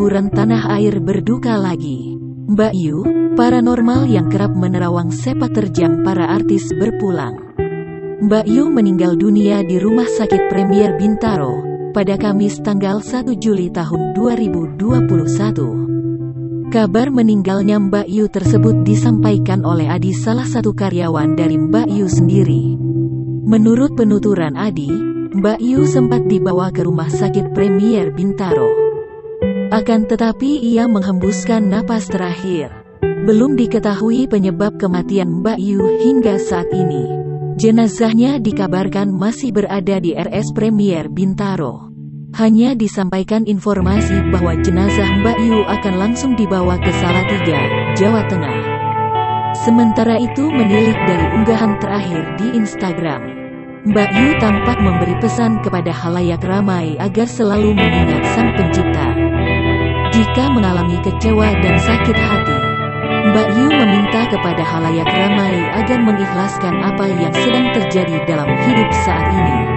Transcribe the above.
hiburan tanah air berduka lagi. Mbak Yu, paranormal yang kerap menerawang sepak terjang para artis berpulang. Mbak Yu meninggal dunia di Rumah Sakit Premier Bintaro pada Kamis tanggal 1 Juli tahun 2021. Kabar meninggalnya Mbak Yu tersebut disampaikan oleh Adi, salah satu karyawan dari Mbak Yu sendiri. Menurut penuturan Adi, Mbak Yu sempat dibawa ke Rumah Sakit Premier Bintaro. Akan tetapi ia menghembuskan napas terakhir. Belum diketahui penyebab kematian Mbak Yu hingga saat ini. Jenazahnya dikabarkan masih berada di RS Premier Bintaro. Hanya disampaikan informasi bahwa jenazah Mbak Yu akan langsung dibawa ke Salatiga, Jawa Tengah. Sementara itu, menilik dari unggahan terakhir di Instagram, Mbak Yu tampak memberi pesan kepada halayak ramai agar selalu mengingat Sang Pencipta. Jika mengalami kecewa dan sakit hati, Mbak Yu meminta kepada halayak ramai agar mengikhlaskan apa yang sedang terjadi dalam hidup saat ini.